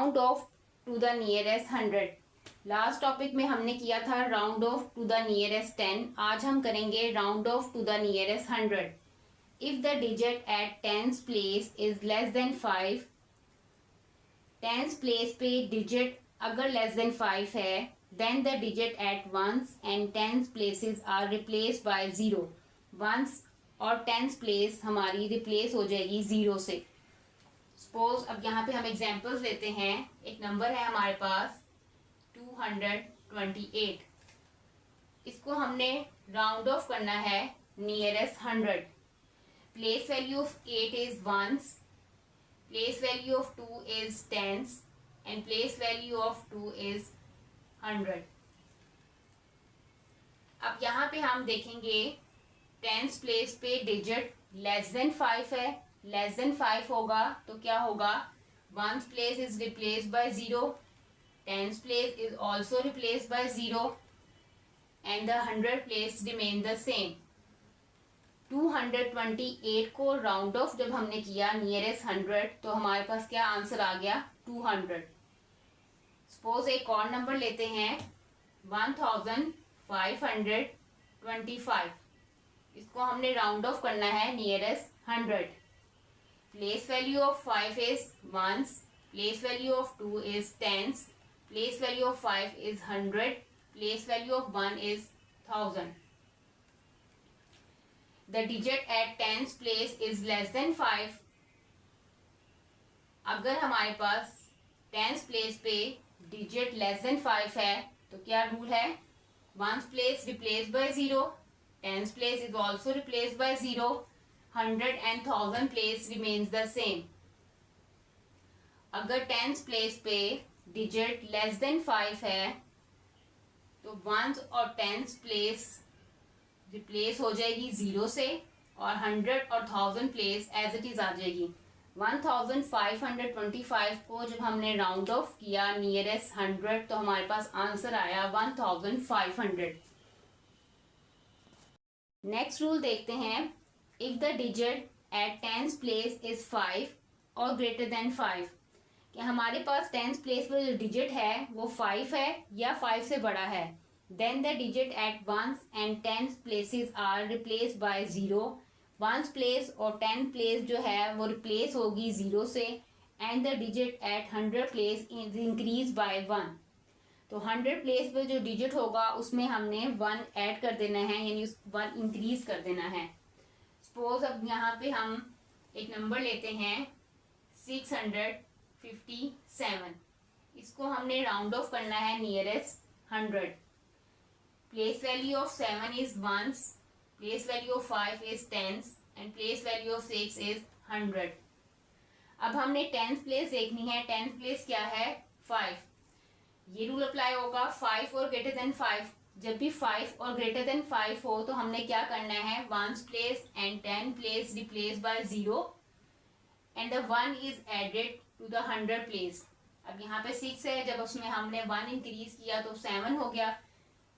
Round off to the nearest 100। Last topic में हमने किया था round off to the nearest 10। आज हम करेंगे round off to the nearest 100। If the digit at tens place is less than 5, tens place पे digit अगर less than 5 है, then the digit at ones and tens places are replace by 0। Ones और tens place हमारी replace हो जाएगी 0 से। Suppose अब यहाँ पे हम एग्जांपल्स लेते हैं। एक नंबर है हमारे पास 228। इसको हमने राउंड ऑफ करना है nearest 100। Place value of 8 is ones, place value of 2 is tens and place value of 2 is 100। अब यहाँ पे हम देखेंगे टेंस प्लेस पे डिजिट लेस देन 5 है। लेस देन 5 होगा तो क्या होगा, ones place is replace by 0, tens place is also replace by 0 and the 100 place remain the same. 228 को राउंड ऑफ जब हमने किया नियरेस्ट 100 तो हमारे पास क्या आंसर आ गया 200। सपोज एक और नंबर लेते हैं 1525। इसको हमने राउंड ऑफ करना है nearest 100। Place value of 5 is ones, place value of 2 is tens, place value of 5 is 100, place value of 1 is 1000। The digit at tens place is less than 5। अगर हमारे पास टेंस प्लेस पे digit less than 5 है तो क्या rule है, ones place replace by 0, tens place is also replaced by 0, 100 and 1000 place remains the same। अगर tense place पे डिजिट लेस देन 5 है तो वंस और टेंस प्लेस रिप्लेस हो जाएगी 0 से और 100 और 1000 प्लेस एज इट इज आ जाएगी। 1525 को जब हमने राउंड ऑफ किया नियरेस्ट 100 तो हमारे पास आंसर आया 1500। नेक्स्ट रूल देखते हैं। If the digit at tens place is 5 और ग्रेटर देन 5, कि हमारे पास टेंस प्लेस पर जो डिजिट है वो 5 है या 5 से बड़ा है, then the digit at ones and tens places are replace by 0। Ones place और 10 प्लेस जो है वो रिप्लेस होगी 0 से and the digit at 100 place is increase by 1। तो 100 प्लेस पे जो डिजिट होगा उसमें हमने 1 ऐड कर देना है, यानी 1 इंक्रीज कर देना है। सपोज अब यहाँ पे हम एक नंबर लेते हैं 657। इसको हमने राउंड ऑफ करना है nearest 100। Place value of 7 is ones, place value of 5 is tens and place value of 6 is 100। अब हमने टेंस प्लेस देखनी है। टेंस प्लेस क्या है 5। ये रूल अप्लाई होगा 5 और ग्रेटर देन 5। जब भी 5 और ग्रेटर देन 5 हो तो हमने क्या करना है, ones place and 10 place replace by 0 and the 1 is added to the 100 place. अब यहाँ पे 6 है, जब उसमें हमने 1 इंक्रीज किया तो 7 हो गया।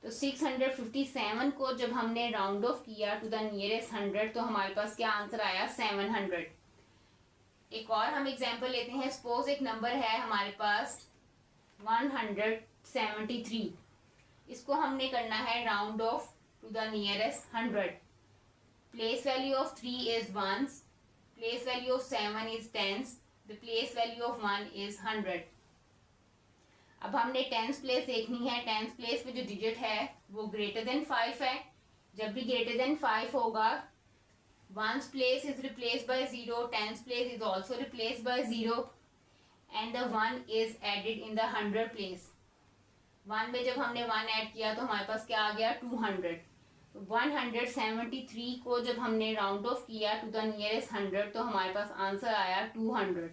तो 657 को जब हमने राउंड ऑफ किया टू द नियरेस्ट 100 तो हमारे पास क्या आंसर आया 700। एक और हम एग्जाम्पल लेते हैं। सपोज एक नंबर है हमारे पास 173। इसको हमने करना है round off to the nearest 100। Place value of 3 is ones, place value of 7 is tens, the place value of 1 is 100। अब हमने टेंस प्लेस देखनी है। टेंस प्लेस पे जो डिजिट है वो ग्रेटर देन 5 है। जब भी ग्रेटर देन 5 होगा ones place is replace by 0, tens place is also replace by 0 and the 1 is added in the 100 place. 1 में जब हमने 1 ऐड किया तो हमारे पास क्या आ गया 200। 173 को जब हमने राउंड ऑफ किया टू द नियरेस्ट 100 तो हमारे पास आंसर आया 200।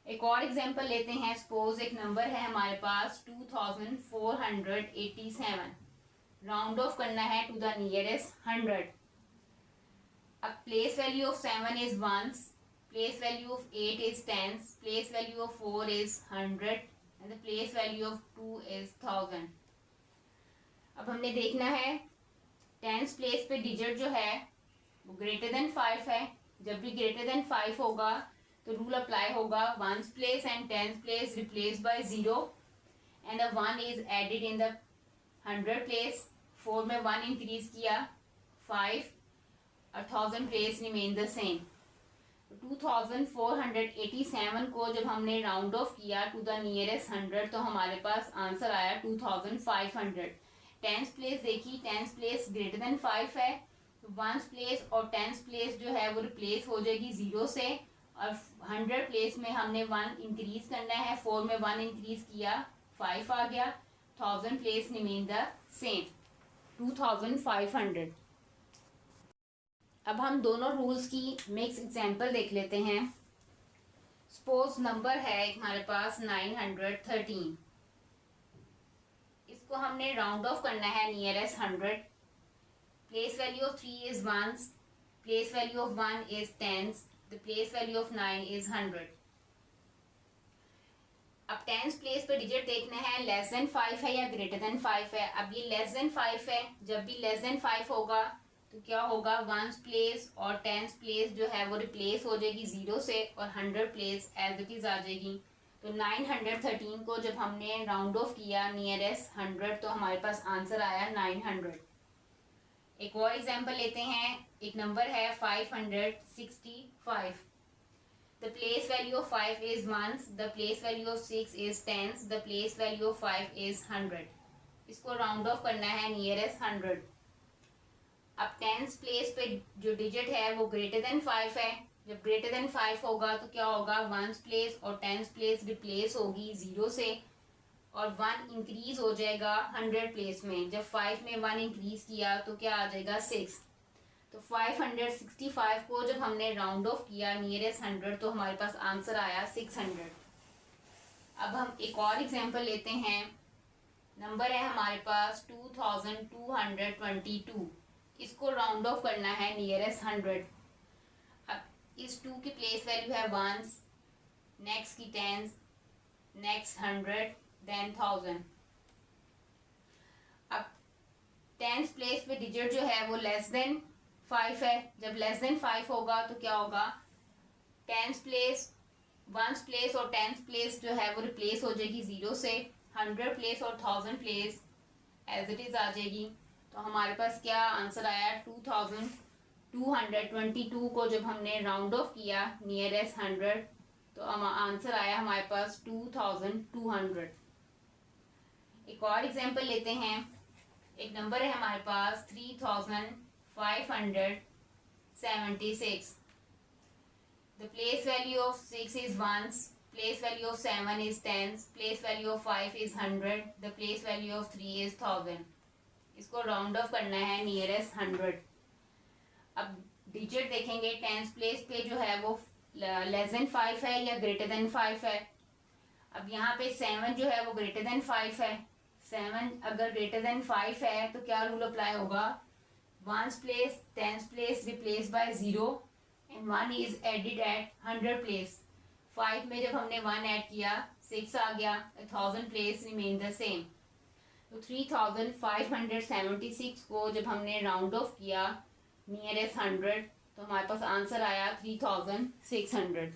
एक और एग्जांपल लेते हैं। सपोज एक नंबर है हमारे पास 2487। राउंड ऑफ करना है टू द नियरेस्ट 100। अब place value of 7 is ones, place value of 8 is tens, place value of 4 is 100 and the place value of 2 is 1000। अब हमने देखना है टेंस प्लेस पे डिजिट जो है वो ग्रेटर देन 5 है। जब भी ग्रेटर देन 5 होगा तो रूल अप्लाई होगा, ones place and tens place replace by 0 and the 1 is added in the 100 place. 4 में 1 इंक्रीज किया 5 और 1000 प्लेस रिमेन द सेम. 2487 को जब हमने राउंड ऑफ किया टू द नियरेस्ट 100 तो हमारे पास आंसर आया 2500. टेंस प्लेस देखी, टेंस प्लेस ग्रेटर देन 5 है, तो वंस प्लेस और टेंस प्लेस जो है वो रिप्लेस हो जाएगी 0 से, और 100 प्लेस में हमने 1 इंक्रीज करना है. 4 में 1 इंक्रीज किया 5 आ गया. 1000 प्लेस रिमेन द सेम 2500. अब हम दोनों रूल्स की मिक्स एग्जांपल देख लेते हैं. सपोज नंबर है हमारे पास 913. इसको हमने राउंड ऑफ करना है nearest 100. Place value of 3 is ones, place value of 1 is tens, the place value of 9 is 100. अब टेंस प्लेस पे डिजिट देखना है लेस देन 5 है या ग्रेटर देन 5 है. अब ये लेस देन 5 है, जब भी लेस देन 5 होगा तो क्या होगा, वंस प्लेस और टेंस प्लेस जो है वो रिप्लेस हो जाएगी 0 से और 100 प्लेस एज इट इज आ जाएगी. तो 913 को जब हमने राउंड ऑफ किया नियरेस्ट 100 तो हमारे पास आंसर आया 900. एक और एग्जांपल लेते हैं. एक नंबर है 565. The place value of 5 is ones, the place value of 6 is tens, the place value of 5 is 100. इसको राउंड ऑफ करना है नियरेस्ट 100. अब टेंस प्लेस पे जो डिजिट है वो ग्रेटर देन 5 है. जब ग्रेटर देन 5 होगा तो क्या होगा, वंस प्लेस और टेंस प्लेस रिप्लेस होगी 0 से और 1 इंक्रीज हो जाएगा 100 प्लेस में. जब 5 में 1 इंक्रीज किया तो क्या आ जाएगा 6. तो 565 को जब हमने राउंड ऑफ किया नियरेस्ट 100 तो हमारे पास आंसर आया 600. अब हम एक और एग्जांपल लेते हैं. नंबर है हमारे पास 2222. इसको राउंड ऑफ करना है नियरेस्ट 100. अब इस 2 की प्लेस वैल्यू है वंस, नेक्स्ट की टेंस, नेक्स्ट 100, देन 1000. अब टेंस प्लेस पे डिजिट जो है वो लेस देन 5 है. जब लेस देन 5 होगा तो क्या होगा, टेंस प्लेस, वंस प्लेस और टेंस प्लेस जो है वो रिप्लेस हो जाएगी 0 से. 100 प्लेस और 1000 प्लेस एज इट इज आ जाएगी. तो हमारे पास क्या आंसर आया 2222 को जब हमने राउंड ऑफ किया नियरेस्ट 100 तो आंसर आया हमारे पास 2200. एक और एग्जांपल लेते हैं. एक नंबर है हमारे पास 3576. The place value of 6 is ones, place value of 7 is tens, place value of 5 is 100, the place value of 3 is 1000. इसको राउंड ऑफ करना है नियरेस्ट 100. अब डिजिट देखेंगे, टेंस प्लेस पे जो है वो लेस देन 5 है या ग्रेटर देन 5 है. अब यहाँ पे 7 जो है वो ग्रेटर देन 5 है. 7 अगर ग्रेटर देन 5 है तो क्या रूल अप्लाई होगा, ones place tense place replace by 0 and 1 is added at 100 place. 5 में जब हमने 1 ऐड किया 6 आ गया. 1000 place remain the same. तो 3576 को जब हमने राउंड ऑफ किया नियरेस्ट 100 तो हमारे पास आंसर आया 3600.